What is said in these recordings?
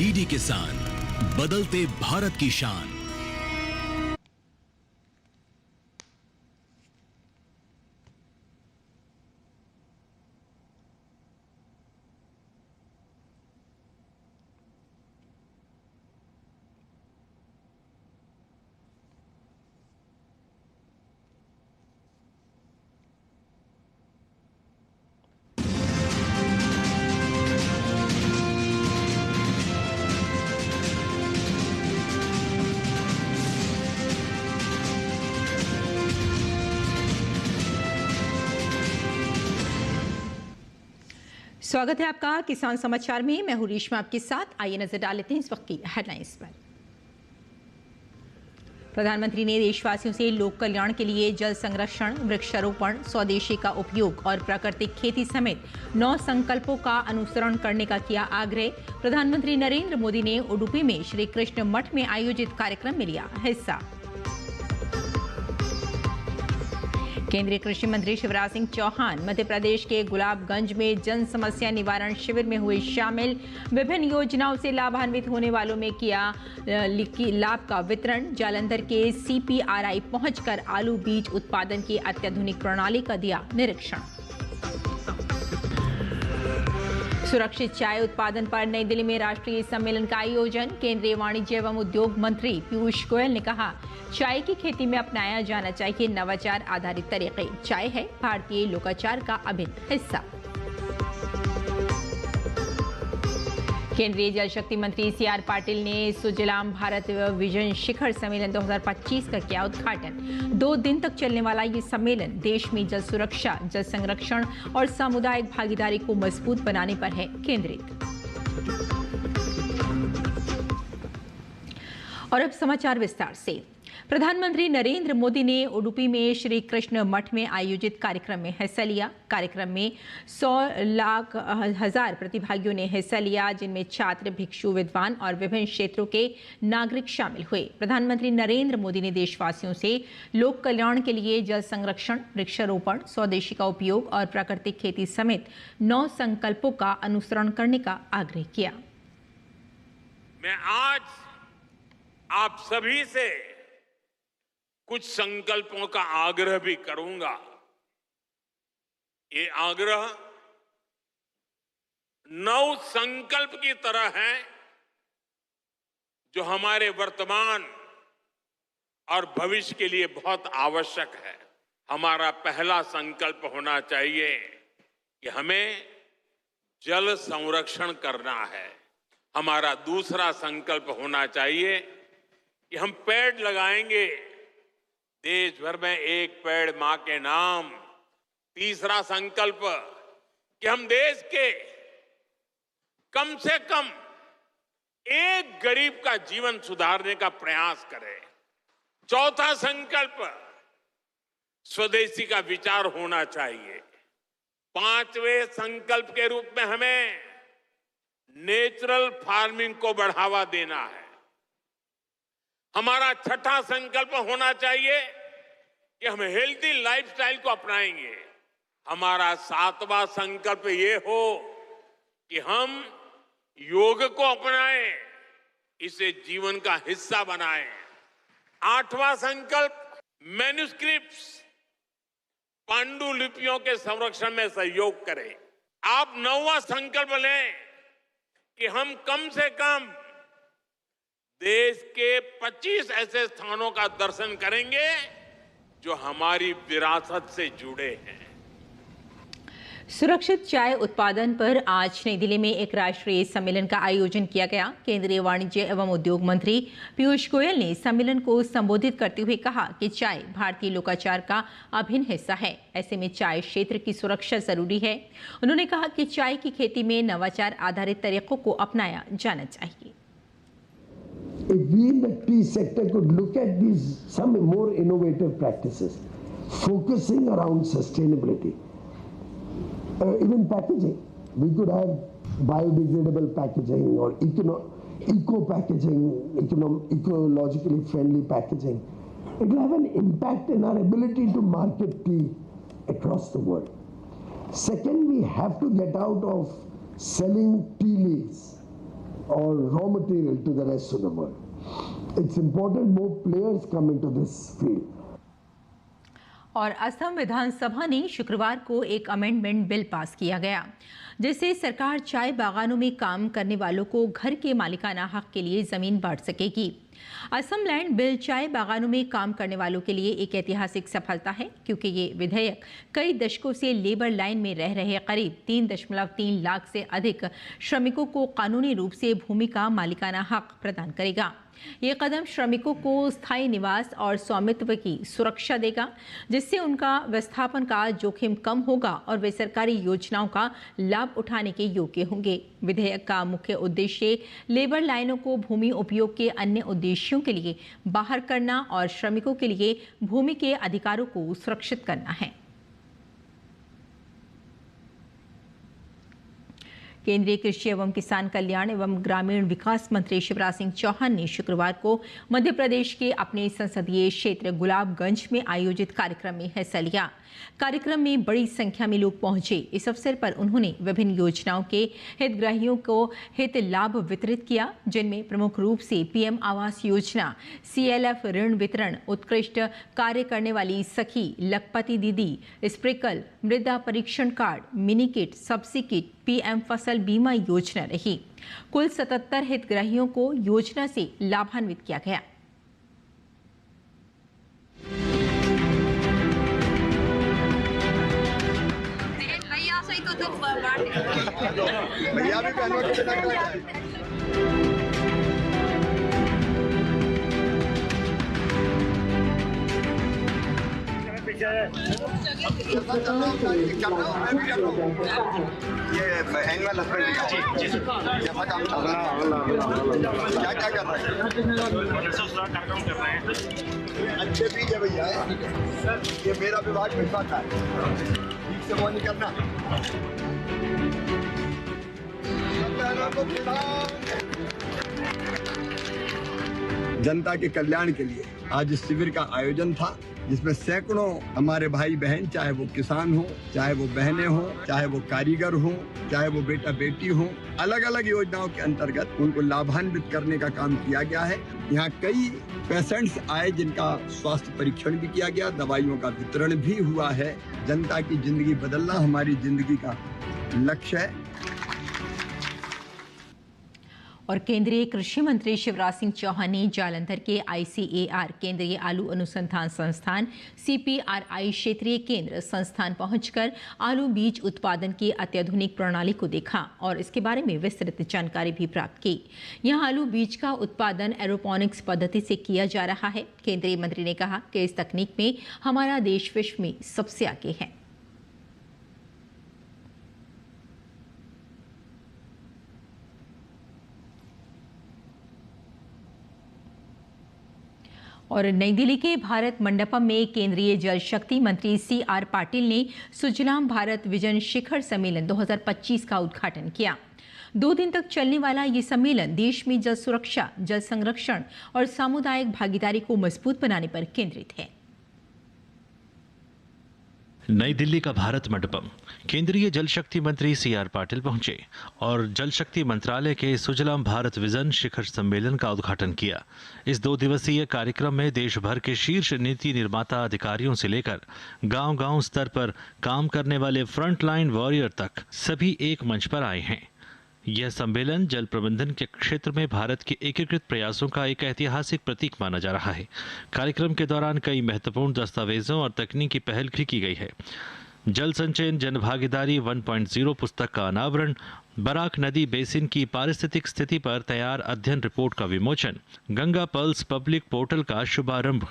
DD किसान, बदलते भारत की शान। स्वागत है आपका किसान समाचार में। मैं हूं रेशमा आपके साथ। आइए नजर डाल लेते हैं इस वक्त की हेडलाइंस पर। प्रधानमंत्री ने देशवासियों से लोक कल्याण के लिए जल संरक्षण, वृक्षारोपण, स्वदेशी का उपयोग और प्राकृतिक खेती समेत 9 संकल्पों का अनुसरण करने का किया आग्रह। प्रधानमंत्री नरेंद्र मोदी ने उडुपी में श्री कृष्ण मठ में आयोजित कार्यक्रम में लिया हिस्सा। केंद्रीय कृषि मंत्री शिवराज सिंह चौहान मध्य प्रदेश के गुलाबगंज में जन समस्या निवारण शिविर में हुए शामिल। विभिन्न योजनाओं से लाभान्वित होने वालों में किया लाभ का वितरण। जालंधर के CPRI पहुंचकर आलू बीज उत्पादन की अत्याधुनिक प्रणाली का दिया निरीक्षण। सुरक्षित चाय उत्पादन पर नई दिल्ली में राष्ट्रीय सम्मेलन का आयोजन। केंद्रीय वाणिज्य एवं उद्योग मंत्री पीयूष गोयल ने कहा, चाय की खेती में अपनाया जाना चाहिए नवाचार आधारित तरीके। चाय है भारतीय लोकाचार का अभिन्न हिस्सा। केंद्रीय जल शक्ति मंत्री CR पाटिल ने सुजलाम भारत विजन शिखर सम्मेलन 2025 का किया उद्घाटन। 2 दिन तक चलने वाला ये सम्मेलन देश में जल सुरक्षा, जल संरक्षण और सामुदायिक भागीदारी को मजबूत बनाने पर है केंद्रित। और अब समाचार विस्तार से। प्रधानमंत्री नरेंद्र मोदी ने उडुपी में श्री कृष्ण मठ में आयोजित कार्यक्रम में हिस्सा लिया। कार्यक्रम में 100,00,000 प्रतिभागियों ने हिस्सा लिया, जिनमें छात्र, भिक्षु, विद्वान और विभिन्न क्षेत्रों के नागरिक शामिल हुए। प्रधानमंत्री नरेंद्र मोदी ने देशवासियों से लोक कल्याण के लिए जल संरक्षण, वृक्षारोपण, स्वदेशी का उपयोग और प्राकृतिक खेती समेत 9 संकल्पों का अनुसरण करने का आग्रह किया। मैं आज आप सभी से कुछ संकल्पों का आग्रह भी करूंगा। ये आग्रह 9 संकल्प की तरह है जो हमारे वर्तमान और भविष्य के लिए बहुत आवश्यक है। हमारा पहला संकल्प होना चाहिए कि हमें जल संरक्षण करना है। हमारा दूसरा संकल्प होना चाहिए कि हम पेड़ लगाएंगे, देश भर में 1 पेड़ मां के नाम। तीसरा संकल्प कि हम देश के कम से कम 1 गरीब का जीवन सुधारने का प्रयास करें। चौथा संकल्प स्वदेशी का विचार होना चाहिए। 5वें संकल्प के रूप में हमें नेचुरल फार्मिंग को बढ़ावा देना है। हमारा छठा संकल्प होना चाहिए कि हम हेल्थी लाइफस्टाइल को अपनाएंगे। हमारा 7वां संकल्प ये हो कि हम योग को अपनाएं, इसे जीवन का हिस्सा बनाएं। 8वां संकल्प मैन्युस्क्रिप्ट्स, पांडुलिपियों के संरक्षण में सहयोग करें। आप 9वां संकल्प लें कि हम कम से कम देश के 25 ऐसे स्थानों का दर्शन करेंगे जो हमारी विरासत से जुड़े हैं। सुरक्षित चाय उत्पादन पर आज नई दिल्ली में एक राष्ट्रीय सम्मेलन का आयोजन किया गया। केंद्रीय वाणिज्य एवं उद्योग मंत्री पीयूष गोयल ने सम्मेलन को संबोधित करते हुए कहा कि चाय भारतीय लोकाचार का अभिन्न हिस्सा है। ऐसे में चाय क्षेत्र की सुरक्षा जरूरी है। उन्होंने कहा कि चाय की खेती में नवाचार आधारित तरीकों को अपनाया जाना चाहिए। If we in the tea sector could look at these some more innovative practices, focusing around sustainability, even packaging, we could have biodegradable packaging or eco packaging, ecologically friendly packaging. It will have an impact in our ability to market tea across the world. Second, we have to get out of selling tea leaves or raw material to the rest of the world. It's important more players come into this field. और असम विधानसभा ने शुक्रवार को एक amendment bill pass किया गया जिससे सरकार चाय बागानों में काम करने वालों को घर के मालिकाना हक के लिए जमीन बांट सकेगी। असम लैंड बिल चाय बागानों में काम करने वालों के लिए एक ऐतिहासिक सफलता है क्योंकि ये विधेयक कई दशकों से लेबर लाइन में रह रहे करीब 3.3 लाख से अधिक श्रमिकों को कानूनी रूप से भूमि का मालिकाना हक प्रदान करेगा। ये कदम श्रमिकों को स्थायी निवास और स्वामित्व की सुरक्षा देगा जिससे उनका विस्थापन का जोखिम कम होगा और वे सरकारी योजनाओं का लाभ उठाने के योग्य होंगे। विधेयक का मुख्य उद्देश्य लेबर लाइनों को भूमि उपयोग के अन्य उद्देश्यों के लिए बाहर करना और श्रमिकों के लिए भूमि के अधिकारों को सुरक्षित करना है। केंद्रीय कृषि एवं किसान कल्याण एवं ग्रामीण विकास मंत्री शिवराज सिंह चौहान ने शुक्रवार को मध्य प्रदेश के अपने संसदीय क्षेत्र गुलाबगंज में आयोजित कार्यक्रम में हिस्सा लिया। कार्यक्रम में बड़ी संख्या में लोग पहुंचे। इस अवसर पर उन्होंने विभिन्न योजनाओं के हितग्राहियों को हित लाभ वितरित किया जिनमें प्रमुख रूप से पीएम आवास योजना, सीएलएफ ऋण वितरण, उत्कृष्ट कार्य करने वाली सखी, लखपति दीदी, स्प्रिंकल, मृदा परीक्षण card, mini kit, subsidy kit, PM फसल बीमा योजना रही। कुल 77 हितग्राहियों को योजना से लाभान्वित किया गया। भैया भी पहनों ये एनुअल हस्बैंड जैसा काम चल रहा है, क्या क्या कर रहे हैं? अच्छे बीज है भैया, ये मेरा विभाग पैसा था, ठीक से वो नहीं करना। जनता के कल्याण के लिए आज इस शिविर का आयोजन था जिसमें सैकड़ों हमारे भाई बहन, चाहे वो किसान हो, चाहे वो बहनें हो, चाहे वो कारीगर हो, चाहे वो बेटा बेटी हो, अलग अलग योजनाओं के अंतर्गत उनको लाभान्वित करने का काम किया गया है। यहाँ कई पेशेंट्स आए जिनका स्वास्थ्य परीक्षण भी किया गया, दवाइयों का वितरण भी हुआ है। जनता की जिंदगी बदलना हमारी जिंदगी का लक्ष्य है। और केंद्रीय कृषि मंत्री शिवराज सिंह चौहान ने जालंधर के ICAR केंद्रीय आलू अनुसंधान संस्थान CPRI क्षेत्रीय केंद्र संस्थान पहुंचकर आलू बीज उत्पादन की अत्याधुनिक प्रणाली को देखा और इसके बारे में विस्तृत जानकारी भी प्राप्त की। यहां आलू बीज का उत्पादन एरोपोनिक्स पद्धति से किया जा रहा है। केंद्रीय मंत्री ने कहा कि इस तकनीक में हमारा देश विश्व में सबसे आगे है। और नई दिल्ली के भारत मंडपम में केंद्रीय जल शक्ति मंत्री CR पाटिल ने सुजलाम भारत विजन शिखर सम्मेलन 2025 का उद्घाटन किया। 2 दिन तक चलने वाला ये सम्मेलन देश में जल सुरक्षा, जल संरक्षण और सामुदायिक भागीदारी को मजबूत बनाने पर केंद्रित है। नई दिल्ली का भारत मंडपम केंद्रीय जल शक्ति मंत्री CR पाटिल पहुंचे और जल शक्ति मंत्रालय के सुजलाम भारत विजन शिखर सम्मेलन का उद्घाटन किया। इस 2 दिवसीय कार्यक्रम में देश भर के शीर्ष नीति निर्माता अधिकारियों से लेकर गांव-गांव स्तर पर काम करने वाले फ्रंटलाइन वॉरियर तक सभी एक मंच पर आए हैं। यह सम्मेलन जल प्रबंधन के क्षेत्र में भारत के एकीकृत प्रयासों का एक ऐतिहासिक प्रतीक माना जा रहा है। कार्यक्रम के दौरान कई महत्वपूर्ण दस्तावेजों और तकनीकी पहल भी की गई है। जल संचयन जनभागीदारी 1.0 पुस्तक का अनावरण, बराक नदी बेसिन की पारिस्थितिक स्थिति पर तैयार अध्ययन रिपोर्ट का विमोचन, गंगा पल्स पब्लिक पोर्टल का शुभारंभ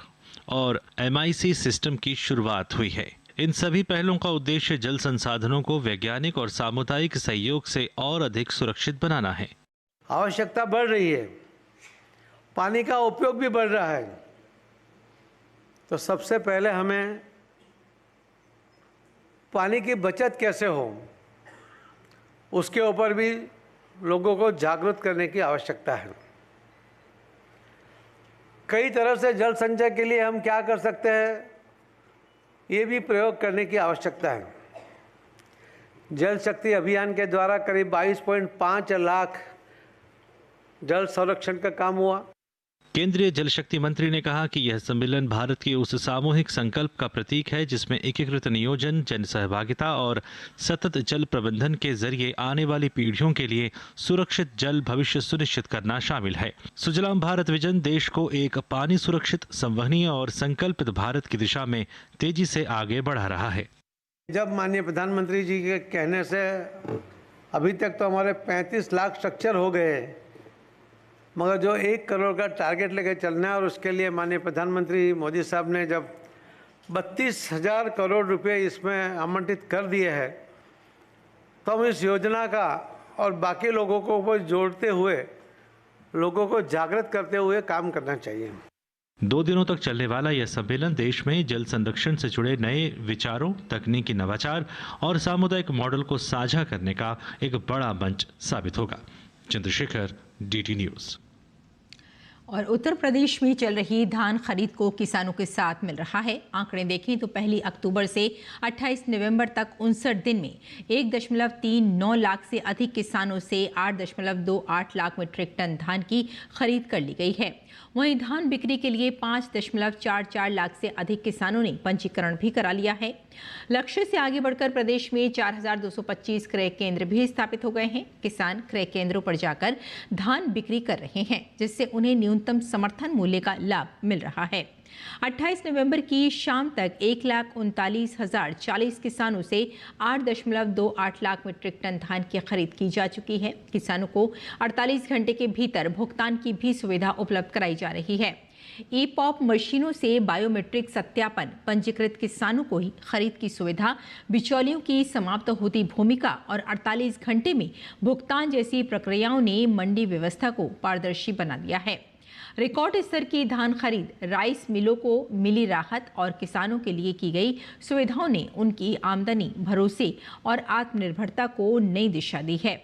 और MIC सिस्टम की शुरुआत हुई है। इन सभी पहलों का उद्देश्य जल संसाधनों को वैज्ञानिक और सामुदायिक सहयोग से और अधिक सुरक्षित बनाना है। आवश्यकता बढ़ रही है, पानी का उपयोग भी बढ़ रहा है, तो सबसे पहले हमें पानी की बचत कैसे हो उसके ऊपर भी लोगों को जागरूक करने की आवश्यकता है। कई तरह से जल संचय के लिए हम क्या कर सकते हैं, ये भी प्रयोग करने की आवश्यकता है। जल शक्ति अभियान के द्वारा करीब 22.5 लाख जल संरक्षण का काम हुआ। केंद्रीय जल शक्ति मंत्री ने कहा कि यह सम्मेलन भारत के उस सामूहिक संकल्प का प्रतीक है जिसमें एकीकृत नियोजन, जन सहभागिता और सतत जल प्रबंधन के जरिए आने वाली पीढ़ियों के लिए सुरक्षित जल भविष्य सुनिश्चित करना शामिल है। सुजलाम भारत विजन देश को एक पानी सुरक्षित, संवहनीय और संकल्पित भारत की दिशा में तेजी से आगे बढ़ा रहा है। जब माननीय प्रधानमंत्री जी के कहने से अभी तक तो हमारे 35 लाख स्ट्रक्चर हो गए, मगर जो 1 करोड़ का टारगेट लेकर चलना है और उसके लिए माननीय प्रधानमंत्री मोदी साहब ने जब 32,000 करोड़ रुपए इसमें आवंटित कर दिए हैं, तो हम इस योजना का और बाकी लोगों को जोड़ते हुए, लोगों को जागृत करते हुए काम करना चाहिए। 2 दिनों तक चलने वाला यह सम्मेलन देश में जल संरक्षण से जुड़े नए विचारों, तकनीकी नवाचार और सामुदायिक मॉडल को साझा करने का एक बड़ा मंच साबित होगा। Chandrashekhar, DT news. और उत्तर प्रदेश में चल रही धान खरीद को किसानों के साथ मिल रहा है। आंकड़े देखें तो 1 अक्टूबर से 28 नवंबर तक 59 दिन में 1.39 लाख से अधिक किसानों से 8.28 लाख मीट्रिक टन धान की खरीद कर ली गई है। वहीं धान बिक्री के लिए 5.44 लाख से अधिक किसानों ने पंजीकरण भी करा लिया है। लक्ष्य से आगे बढ़कर प्रदेश में 4,225 क्रय केंद्र भी स्थापित हो गए हैं। किसान क्रय केंद्रों पर जाकर धान बिक्री कर रहे हैं, जिससे उन्हें न्यूनतम समर्थन मूल्य का लाभ मिल रहा है। 28 नवंबर की शाम तक 1,39,040 किसानों से 8.28 लाख मीट्रिक टन धान की खरीद की जा चुकी है। किसानों को 48 घंटे के भीतर भुगतान की भी सुविधा उपलब्ध कराई जा रही है। ई-पॉप मशीनों से बायोमेट्रिक सत्यापन, पंजीकृत किसानों को ही खरीद की सुविधा, बिचौलियों की समाप्त होती भूमिका और 48 घंटे में भुगतान जैसी प्रक्रियाओं ने मंडी व्यवस्था को पारदर्शी बना दिया है। रिकॉर्ड स्तर की धान खरीद, राइस मिलों को मिली राहत और किसानों के लिए की गई सुविधाओं ने उनकी आमदनी, भरोसे और आत्मनिर्भरता को नई दिशा दी है।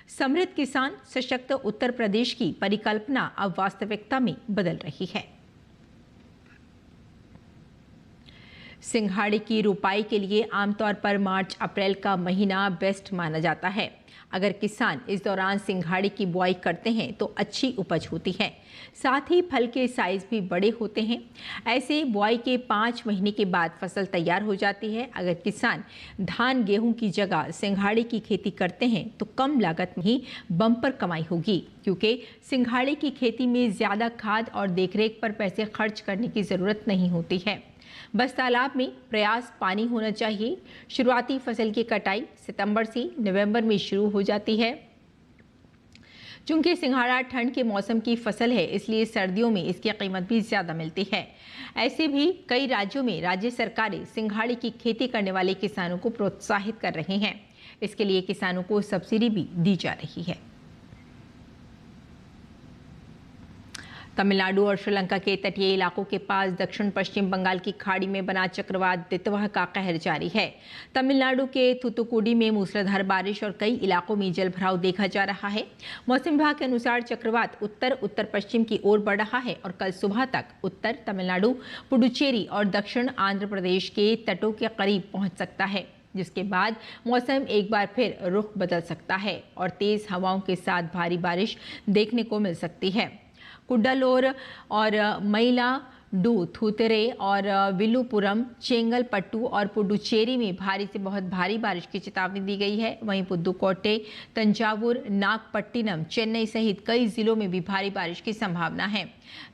समृद्ध किसान, सशक्त उत्तर प्रदेश की परिकल्पना अब वास्तविकता में बदल रही है। सिंघाड़े की रोपाई के लिए आमतौर पर मार्च-अप्रैल का महीना बेस्ट माना जाता है। अगर किसान इस दौरान सिंघाड़े की बुआई करते हैं तो अच्छी उपज होती है, साथ ही फल के साइज भी बड़े होते हैं। ऐसे बुआई के 5 महीने के बाद फसल तैयार हो जाती है। अगर किसान धान गेहूं की जगह सिंघाड़े की खेती करते हैं तो कम लागत में ही बम्पर कमाई होगी, क्योंकि सिंघाड़े की खेती में ज़्यादा खाद और देखरेख पर पैसे खर्च करने की ज़रूरत नहीं होती है। बस तालाब में प्रयास पानी होना चाहिए। शुरुआती फसल की कटाई सितंबर से नवंबर में शुरू हो जाती है। चूंकि सिंघाड़ा ठंड के मौसम की फसल है, इसलिए सर्दियों में इसकी कीमत भी ज़्यादा मिलती है। ऐसे भी कई राज्यों में राज्य सरकारें सिंघाड़े की खेती करने वाले किसानों को प्रोत्साहित कर रहे हैं। इसके लिए किसानों को सब्सिडी भी दी जा रही है। तमिलनाडु और श्रीलंका के तटीय इलाकों के पास दक्षिण पश्चिम बंगाल की खाड़ी में बना चक्रवात दितवाह का कहर जारी है। तमिलनाडु के थूथुकुडी में मूसलाधार बारिश और कई इलाकों में जलभराव देखा जा रहा है। मौसम विभाग के अनुसार चक्रवात उत्तर पश्चिम की ओर बढ़ रहा है और कल सुबह तक उत्तर तमिलनाडु, पुडुचेरी और दक्षिण आंध्र प्रदेश के तटों के करीब पहुंच सकता है, जिसके बाद मौसम एक बार फिर रुख बदल सकता है और तेज हवाओं के साथ भारी बारिश देखने को मिल सकती है। कुड्डालोर और मयिलाडुथुरई और विलुपुरम, चेंगलपट्टू और पुडुचेरी में भारी से बहुत भारी बारिश की चेतावनी दी गई है। वहीं पुदुकोट्टई, तंजावुर, नागपट्टिनम, चेन्नई सहित कई जिलों में भी भारी बारिश की संभावना है।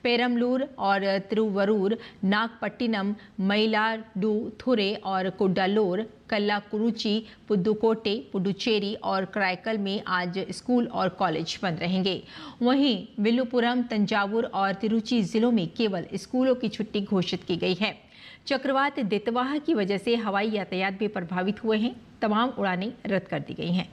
पेरम्बलूर और तिरुवरूर, नागपट्टिनम, मयिलाडुथुरई और कुड्डालोर, कल्लाकुरुची, पुदुकोट्टई, पुडुचेरी और कराईकल में आज स्कूल और कॉलेज बंद रहेंगे। वहीं विलुपुरम, तंजावुर और तिरुचि जिलों में केवल स्कूलों की छुट्टी घोषित की गई है। चक्रवात दितवाह की वजह से हवाई यातायात भी प्रभावित हुए हैं। तमाम उड़ानें रद्द कर दी गई हैं।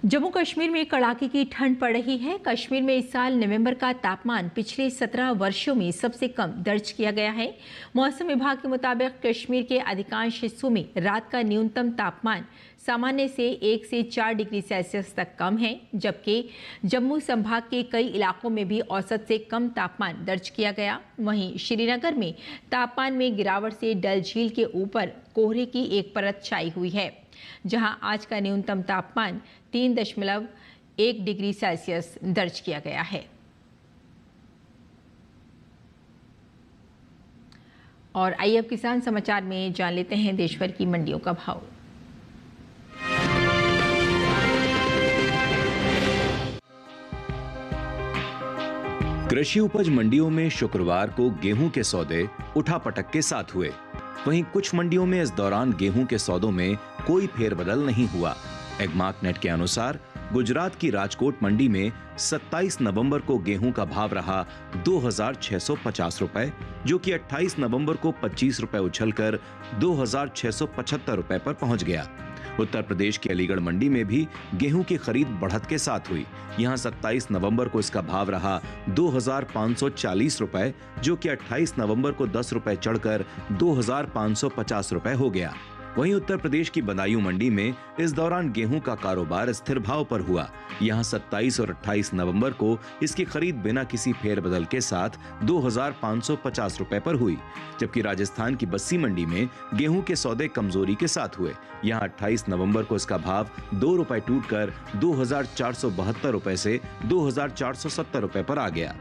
जम्मू कश्मीर में कड़ाके की ठंड पड़ रही है। कश्मीर में इस साल नवंबर का तापमान पिछले 17 वर्षों में सबसे कम दर्ज किया गया है। मौसम विभाग के मुताबिक कश्मीर के अधिकांश हिस्सों में रात का न्यूनतम तापमान सामान्य से 1 से 4 डिग्री सेल्सियस तक कम है, जबकि जम्मू संभाग के कई इलाकों में भी औसत से कम तापमान दर्ज किया गया। वहीं श्रीनगर में तापमान में गिरावट से डल झील के ऊपर कोहरे की एक परत छाई हुई है। जहां आज का न्यूनतम तापमान 3.1 डिग्री सेल्सियस दर्ज किया गया है। और आइए अब किसान समाचार में जान लेते हैं देश भर की मंडियों का भाव। कृषि उपज मंडियों में शुक्रवार को गेहूं के सौदे उठापटक के साथ हुए। वहीं कुछ मंडियों में इस दौरान गेहूं के सौदों में कोई फेरबदल नहीं हुआ। एग्मार्कनेट के अनुसार गुजरात की राजकोट मंडी में 27 नवंबर को गेहूं का भाव रहा 2,650 रुपए, जो कि 28 नवंबर को 25 रुपए उछलकर 2,675 रुपए पर पहुंच गया। उत्तर प्रदेश की अलीगढ़ मंडी में भी गेहूं की खरीद बढ़त के साथ हुई। यहां 27 नवंबर को इसका भाव रहा 2,540 रुपए, जो कि 28 नवंबर को 10 रुपए चढ़कर 2,550 रुपए हो गया। वहीं उत्तर प्रदेश की बदायूं मंडी में इस दौरान गेहूं का कारोबार स्थिर भाव पर हुआ। यहां 27 और 28 नवंबर को इसकी खरीद बिना किसी फेरबदल के साथ 2,550 रुपए पर हुई, जबकि राजस्थान की बस्सी मंडी में गेहूं के सौदे कमजोरी के साथ हुए। यहां 28 नवंबर को इसका भाव 2 रुपए टूटकर 2,472 रुपए से 2,470 रुपए पर आ गया।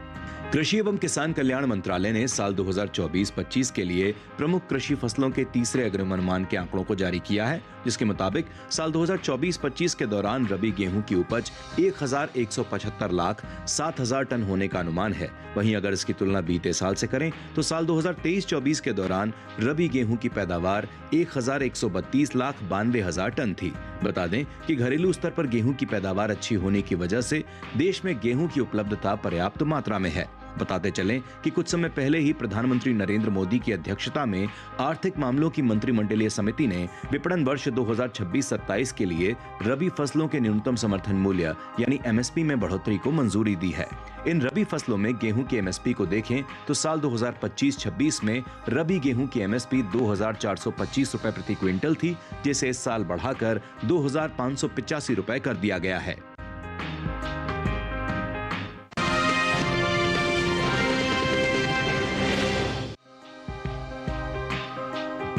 कृषि एवं किसान कल्याण मंत्रालय ने साल 2024-25 के लिए प्रमुख कृषि फसलों के तीसरे अग्रिम अनुमान के आंकड़ों को जारी किया है, जिसके मुताबिक साल 2024-25 के दौरान रबी गेहूं की उपज 1,175 लाख 7,000 टन होने का अनुमान है। वहीं अगर इसकी तुलना बीते साल से करें तो साल 2023-24 के दौरान रबी गेहूं की पैदावार 1,132 लाख 92,000 टन थी। बता दें कि घरेलू स्तर पर गेहूं की पैदावार अच्छी होने की वजह से देश में गेहूं की उपलब्धता पर्याप्त मात्रा में है। बताते चलें कि कुछ समय पहले ही प्रधानमंत्री नरेंद्र मोदी की अध्यक्षता में आर्थिक मामलों की मंत्रिमंडलीय समिति ने विपणन वर्ष 2026-27 के लिए रबी फसलों के न्यूनतम समर्थन मूल्य यानी एमएसपी में बढ़ोतरी को मंजूरी दी है। इन रबी फसलों में गेहूं की एमएसपी को देखें तो साल 2025-26 में रबी गेहूं की एमएसपी 2,425 रुपए प्रति क्विंटल थी, जिसे इस साल बढ़ाकर 2,585 रुपए कर दिया गया है।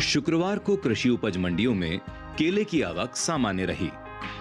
शुक्रवार को कृषि उपज मंडियों में केले की आवक सामान्य रही।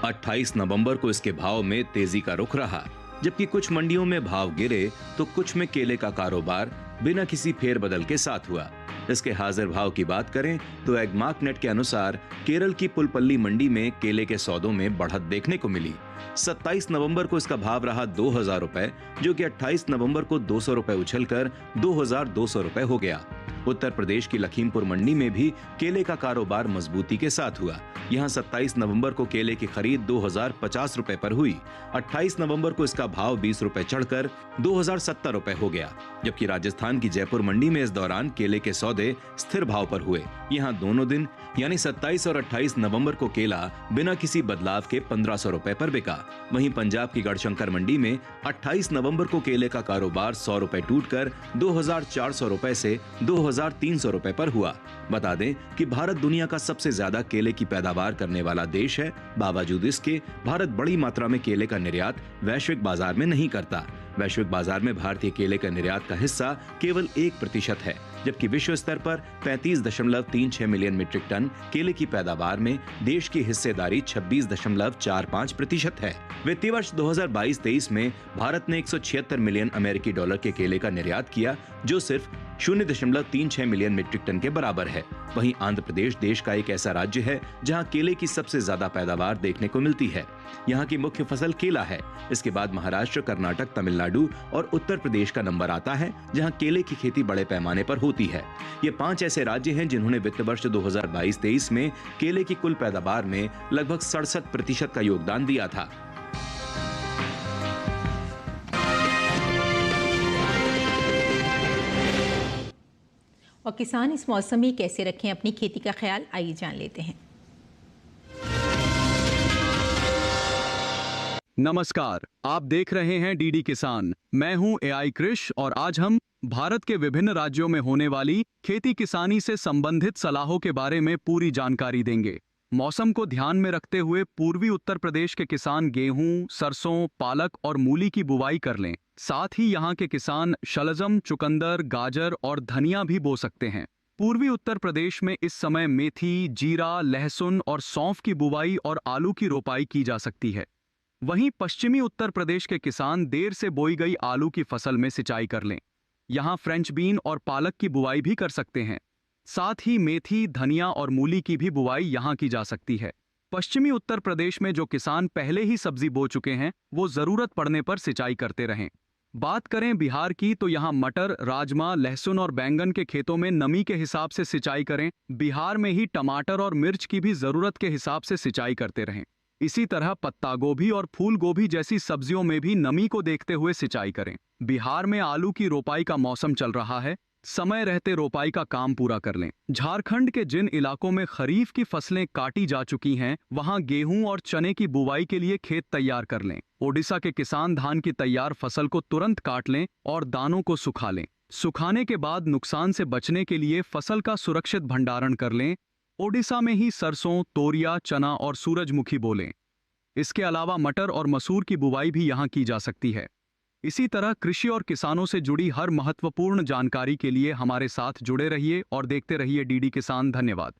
28 नवंबर को इसके भाव में तेजी का रुख रहा, जबकि कुछ मंडियों में भाव गिरे तो कुछ में केले का कारोबार बिना किसी फेरबदल के साथ हुआ। इसके हाजिर भाव की बात करें तो एग्मार्कनेट के अनुसार केरल की पुलपल्ली मंडी में केले के सौदों में बढ़त देखने को मिली। 27 नवंबर को इसका भाव रहा 2,000 रुपए, जो कि 28 नवंबर को 200 रुपए उछलकर 2,200 रुपए हो गया। उत्तर प्रदेश की लखीमपुर मंडी में भी केले का कारोबार मजबूती के साथ हुआ। यहां 27 नवंबर को केले की खरीद 2,050 रुपए पर हुई। 28 नवंबर को इसका भाव 20 रुपए चढ़कर 2,070 रुपए हो गया, जबकि राजस्थान की जयपुर मंडी में इस दौरान केले के सौदे स्थिर भाव पर हुए। यहां दोनों दिन यानी 27 और 28 नवंबर को केला बिना किसी बदलाव के 1,500 रुपए पर बिका। वहीं पंजाब की गढ़शंकर मंडी में 28 नवंबर को केले का कारोबार 100 रुपए टूटकर 2,400 रुपए से 2,300 रुपए पर हुआ। बता दें कि भारत दुनिया का सबसे ज्यादा केले की पैदावार करने वाला देश है। बावजूद इसके भारत बड़ी मात्रा में केले का निर्यात वैश्विक बाजार में नहीं करता। वैश्विक बाजार में भारतीय केले का निर्यात का हिस्सा केवल 1% है, जबकि विश्व स्तर पर 35.36 मिलियन मीट्रिक टन केले की पैदावार में देश की हिस्सेदारी 26.45% है। वित्तीय वर्ष 2022-23 में भारत ने 176 मिलियन अमेरिकी डॉलर के केले का निर्यात किया, जो सिर्फ 0.36 मिलियन मीट्रिक टन के बराबर है। वहीं आंध्र प्रदेश देश का एक ऐसा राज्य है जहां केले की सबसे ज्यादा पैदावार देखने को मिलती है। यहाँ की मुख्य फसल केला है। इसके बाद महाराष्ट्र, कर्नाटक, तमिलनाडु और उत्तर प्रदेश का नंबर आता है, जहां केले की खेती बड़े पैमाने पर होती है। ये 5 ऐसे राज्य हैं जिन्होंने वित्त वर्ष 2022-23 में केले की कुल पैदावार में लगभग 67% का योगदान दिया था। और किसान इस मौसम में कैसे रखें अपनी खेती का ख्याल, आइए जान लेते हैं। नमस्कार, आप देख रहे हैं डीडी किसान। मैं हूं एआई कृष और आज हम भारत के विभिन्न राज्यों में होने वाली खेती किसानी से संबंधित सलाहों के बारे में पूरी जानकारी देंगे। मौसम को ध्यान में रखते हुए पूर्वी उत्तर प्रदेश के किसान गेहूं, सरसों, पालक और मूली की बुवाई कर लें। साथ ही यहां के किसान शलजम, चुकंदर, गाजर और धनिया भी बो सकते हैं। पूर्वी उत्तर प्रदेश में इस समय मेथी, जीरा, लहसुन और सौंफ की बुवाई और आलू की रोपाई की जा सकती है। वहीं पश्चिमी उत्तर प्रदेश के किसान देर से बोई गई आलू की फसल में सिंचाई कर लें। यहाँ फ्रेंच बीन और पालक की बुवाई भी कर सकते हैं। साथ ही मेथी, धनिया और मूली की भी बुवाई यहाँ की जा सकती है। पश्चिमी उत्तर प्रदेश में जो किसान पहले ही सब्जी बो चुके हैं, वो जरूरत पड़ने पर सिंचाई करते रहें। बात करें बिहार की तो यहाँ मटर, राजमा, लहसुन और बैंगन के खेतों में नमी के हिसाब से सिंचाई करें। बिहार में ही टमाटर और मिर्च की भी जरूरत के हिसाब से सिंचाई करते रहें। इसी तरह पत्ता गोभी और फूल गोभी जैसी सब्जियों में भी नमी को देखते हुए सिंचाई करें। बिहार में आलू की रोपाई का मौसम चल रहा है, समय रहते रोपाई का काम पूरा कर लें। झारखंड के जिन इलाकों में खरीफ की फसलें काटी जा चुकी हैं, वहां गेहूं और चने की बुवाई के लिए खेत तैयार कर लें। ओडिशा के किसान धान की तैयार फसल को तुरंत काट लें और दानों को सुखा लें। सुखाने के बाद नुकसान से बचने के लिए फसल का सुरक्षित भंडारण कर लें। ओडिशा में ही सरसों, तोरिया, चना और सूरजमुखी बोलें। इसके अलावा मटर और मसूर की बुवाई भी यहाँ की जा सकती है। इसी तरह कृषि और किसानों से जुड़ी हर महत्वपूर्ण जानकारी के लिए हमारे साथ जुड़े रहिए और देखते रहिए डीडी किसान। धन्यवाद।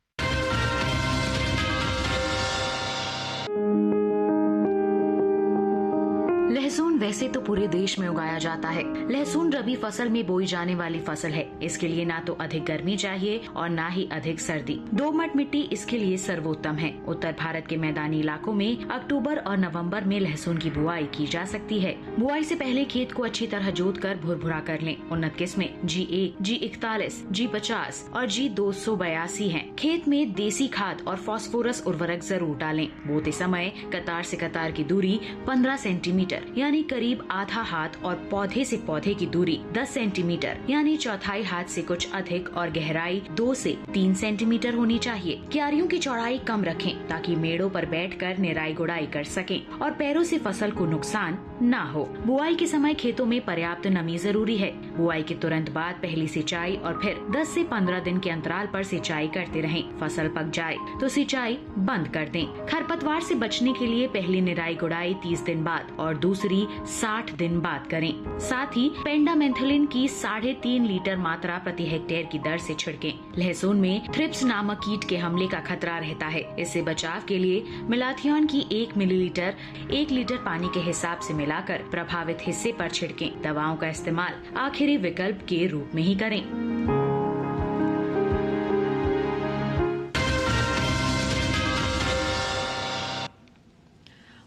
लहसुन वैसे तो पूरे देश में उगाया जाता है। लहसुन रबी फसल में बोई जाने वाली फसल है। इसके लिए ना तो अधिक गर्मी चाहिए और ना ही अधिक सर्दी। दोमट मिट्टी इसके लिए सर्वोत्तम है। उत्तर भारत के मैदानी इलाकों में अक्टूबर और नवंबर में लहसुन की बुआई की जा सकती है। बुआई से पहले खेत को अच्छी तरह जोतकर भुरभुरा कर लें। उन्नत किस्में G1, G41, G50 और G282 हैं। खेत में देसी खाद और फास्फोरस उर्वरक जरूर डालें। बोते समय कतार से कतार की दूरी 15 सेंटीमीटर यानी करीब आधा हाथ और पौधे से पौधे की दूरी 10 सेंटीमीटर यानी चौथाई हाथ से कुछ अधिक और गहराई 2 से 3 सेंटीमीटर होनी चाहिए। क्यारियों की चौड़ाई कम रखें ताकि मेड़ों पर बैठकर निराई गुड़ाई कर सकें और पैरों से फसल को नुकसान ना हो। बुआई के समय खेतों में पर्याप्त नमी जरूरी है। बुआई के तुरंत बाद पहली सिंचाई और फिर 10 से 15 दिन के अंतराल पर सिंचाई करते रहें। फसल पक जाए तो सिंचाई बंद कर दें। खरपतवार से बचने के लिए पहली निराई गुड़ाई 30 दिन बाद और दूसरी 60 दिन बाद करें। साथ ही पेंडामेंथलिन की 3.5 लीटर मात्रा प्रति हेक्टेयर की दर से छिड़कें। लहसुन में थ्रिप्स नामक कीट के हमले का खतरा रहता है। इससे बचाव के लिए मेलाथियन की 1 मिलीलीटर 1 लीटर पानी के हिसाब से मिलाकर प्रभावित हिस्से पर छिड़कें। दवाओं का इस्तेमाल आखिरी विकल्प के रूप में ही करें।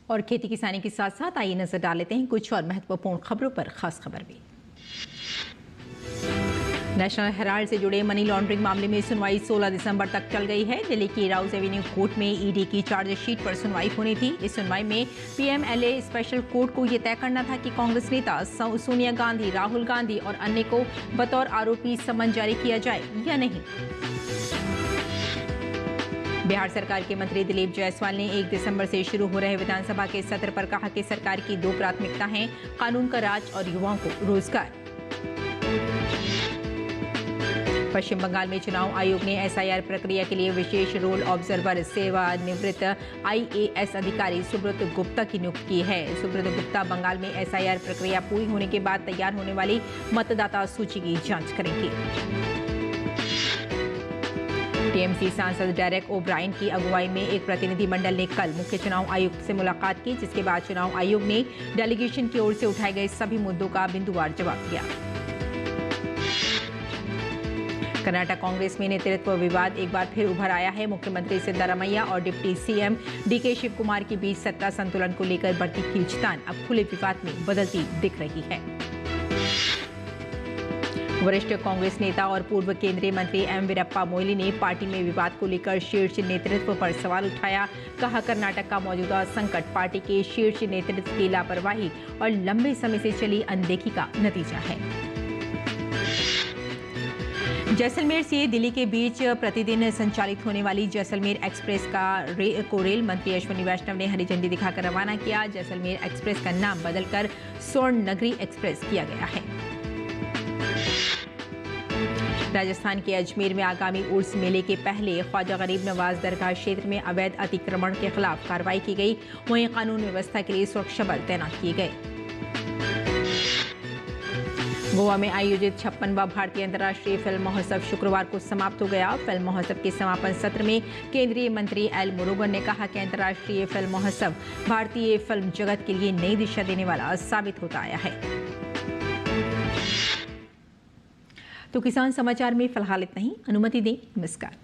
और खेती किसानी के साथ साथ आइए नजर डाल लेते हैं कुछ और महत्वपूर्ण खबरों पर। खास खबर भी नेशनल हेराल्ड से जुड़े मनी लॉन्ड्रिंग मामले में सुनवाई 16 दिसंबर तक चल गई है। दिल्ली की राउज एवेन्यू कोर्ट में ईडी की चार्जशीट पर सुनवाई होनी थी। इस सुनवाई में पीएमएलए स्पेशल कोर्ट को यह तय करना था कि कांग्रेस नेता सोनिया गांधी, राहुल गांधी और अन्य को बतौर आरोपी समन जारी किया जाए या नहीं। बिहार सरकार के मंत्री दिलीप जायसवाल ने 1 दिसंबर से शुरू हो रहे विधानसभा के सत्र पर कहा कि सरकार की 2 प्राथमिकता हैं, कानून का राज और युवाओं को रोजगार। पश्चिम बंगाल में चुनाव आयोग ने एसआईआर प्रक्रिया के लिए विशेष रोल ऑब्जर्वर सेवानिवृत्त आईएएस अधिकारी सुब्रत गुप्ता की नियुक्ति की है। सुब्रत गुप्ता बंगाल में एसआईआर प्रक्रिया पूरी होने के बाद तैयार होने वाली मतदाता सूची की जांच करेंगे। टीएमसी सांसद डेरेक ओब्रायन की अगुवाई में एक प्रतिनिधिमंडल ने कल मुख्य चुनाव आयुक्त से मुलाकात की, जिसके बाद चुनाव आयोग ने डेलीगेशन की ओर से उठाए गए सभी मुद्दों का बिंदुवार जवाब दिया। कर्नाटक कांग्रेस में नेतृत्व विवाद एक बार फिर उभर आया है। मुख्यमंत्री सिद्धारमैया और deputy CM DK Shivakumar के बीच सत्ता संतुलन को लेकर बढ़ती खींचतान अब खुले विवाद में बदलती दिख रही है। वरिष्ठ कांग्रेस नेता और पूर्व केंद्रीय मंत्री एम वीरप्पा मोइली ने पार्टी में विवाद को लेकर शीर्ष नेतृत्व पर सवाल उठाया। कहा, कर्नाटक का मौजूदा संकट पार्टी के शीर्ष नेतृत्व की लापरवाही और लंबे समय से चली अनदेखी का नतीजा है। जैसलमेर से दिल्ली के बीच प्रतिदिन संचालित होने वाली जैसलमेर एक्सप्रेस को रेल मंत्री अश्विनी वैष्णव ने हरी झंडी दिखाकर रवाना किया। जैसलमेर एक्सप्रेस का नाम बदलकर स्वर्ण नगरी एक्सप्रेस किया गया है। राजस्थान के अजमेर में आगामी उर्स मेले के पहले ख्वाजा गरीब नवाज दरगाह क्षेत्र में अवैध अतिक्रमण के खिलाफ कार्रवाई की गई। वहीं कानून व्यवस्था के लिए सुरक्षा बल तैनात किए गए। गोवा में आयोजित 56वां भारतीय अंतर्राष्ट्रीय फिल्म महोत्सव शुक्रवार को समाप्त हो गया। फिल्म महोत्सव के समापन सत्र में केंद्रीय मंत्री एल मुरुगन ने कहा कि अंतर्राष्ट्रीय फिल्म महोत्सव भारतीय फिल्म जगत के लिए नई दिशा देने वाला साबित होता आया है। तो किसान समाचार में फिलहाल इतना ही। अनुमति दें। नमस्कार।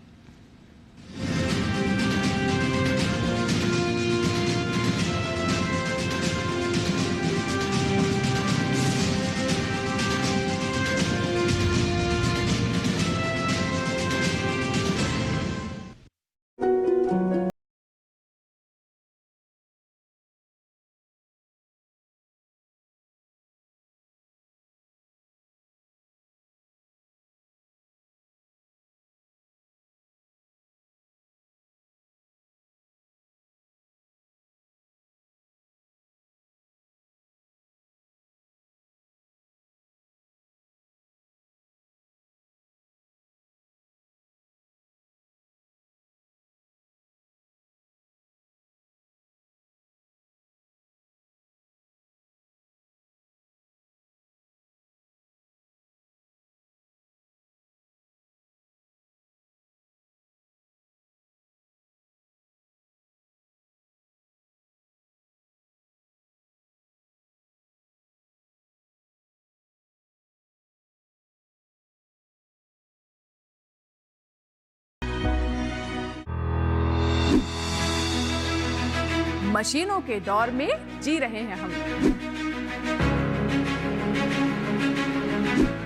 मशीनों के दौर में जी रहे हैं हम।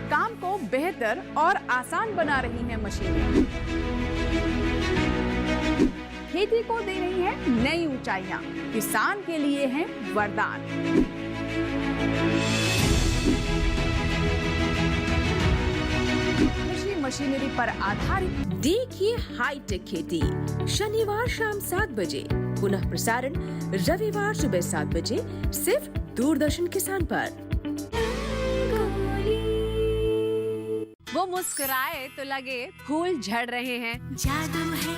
काम को बेहतर और आसान बना रही हैं मशीनें। खेती को दे रही है नई ऊंचाइयां, किसान के लिए है वरदान। कृषि मशीनरी पर आधारित देखिए हाईटेक खेती, शनिवार शाम 7 बजे, पुनः प्रसारण रविवार सुबह 7 बजे, सिर्फ दूरदर्शन किसान पर। वो मुस्कुराए तो लगे फूल झड़ रहे हैं। जादू है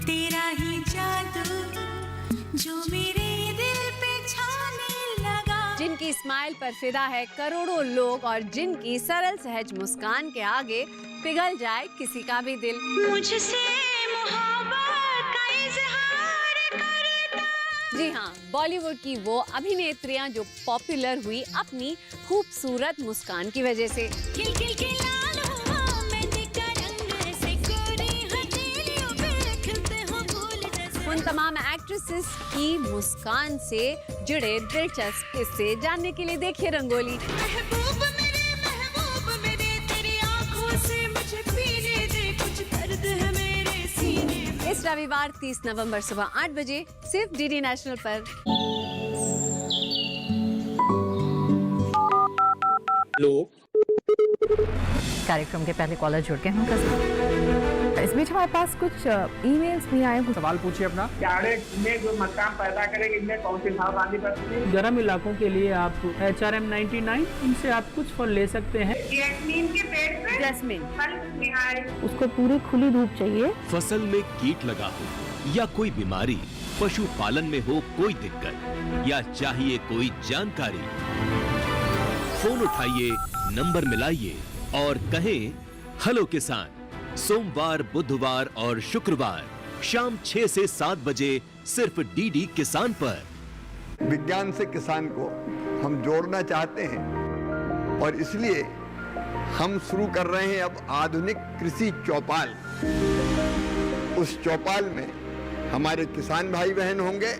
तेरा ही जादू जो मेरे दिल पे छाने लगा। जिनकी स्माइल पर फिदा है करोड़ों लोग और जिनकी सरल सहज मुस्कान के आगे पिघल जाए किसी का भी दिल। मुझसे मोहब्बत का इजहार करता। जी हाँ, बॉलीवुड की वो अभिनेत्रियां जो पॉपुलर हुई अपनी खूबसूरत मुस्कान की वजह से। खिल खिल के लाल हुआ मेहंदी का रंग से, गोरी हथेलियों पे खिलते हो फूल जैसे। उन तमाम एक्ट्रेसेस की मुस्कान से जुड़े दिलचस्प किस्से जानने के लिए देखिए रंगोली। महबूब मेरे तेरी आंखों से मुझे पीने दे, कुछ दर्द है मेरे सीने में। इस रविवार 30 नवंबर सुबह 8 बजे सिर्फ डीडी नेशनल पर। कार्यक्रम के पहले कॉलर जुड़ गए हैं। इस बीच हमारे पास कुछ ईमेल्स भी आए हैं। सवाल पूछिए अपना। में जो मकान पैदा करेंगे इनमें कौन सी सावधानी बरतनी है? गर्म इलाकों के लिए आप HRM 99 इनसे आप कुछ फल ले सकते हैं। जैस्मीन के पेड़ पे जैस्मीन उसको पूरी खुली धूप चाहिए। फसल में कीट लगा हो या कोई बीमारी, पशुपालन में हो कोई दिक्कत या चाहिए कोई जानकारी, फोन उठाइए, नंबर मिलाइए और कहें हेलो किसान। सोमवार, बुधवार और शुक्रवार शाम 6 से 7 बजे सिर्फ डीडी किसान पर। विज्ञान से किसान को हम जोड़ना चाहते हैं और इसलिए हम शुरू कर रहे हैं अब आधुनिक कृषि चौपाल। उस चौपाल में हमारे किसान भाई बहन होंगे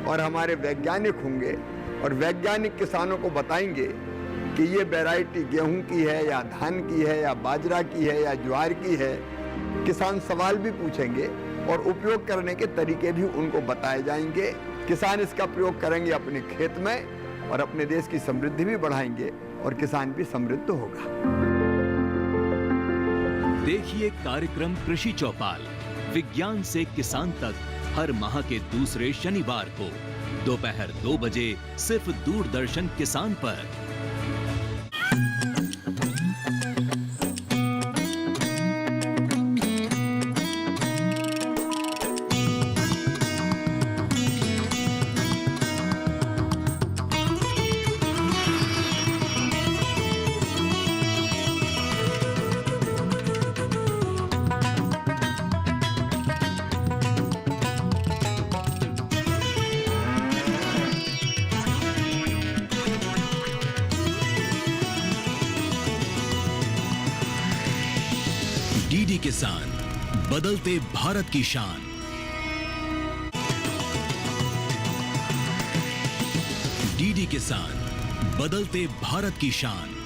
और हमारे वैज्ञानिक होंगे और वैज्ञानिक किसानों को बताएंगे कि ये वैरायटी गेहूं की है या धान की है या बाजरा की है या ज्वार की है। किसान सवाल भी पूछेंगे और उपयोग करने के तरीके भी उनको बताए जाएंगे। किसान इसका प्रयोग करेंगे अपने खेत में और अपने देश की समृद्धि भी बढ़ाएंगे और किसान भी समृद्ध होगा। देखिए कार्यक्रम कृषि चौपाल, विज्ञान से किसान तक, हर माह के दूसरे शनिवार को दोपहर 2 बजे सिर्फ दूरदर्शन किसान पर। किसान, बदलते भारत की शान। डीडी किसान, बदलते भारत की शान।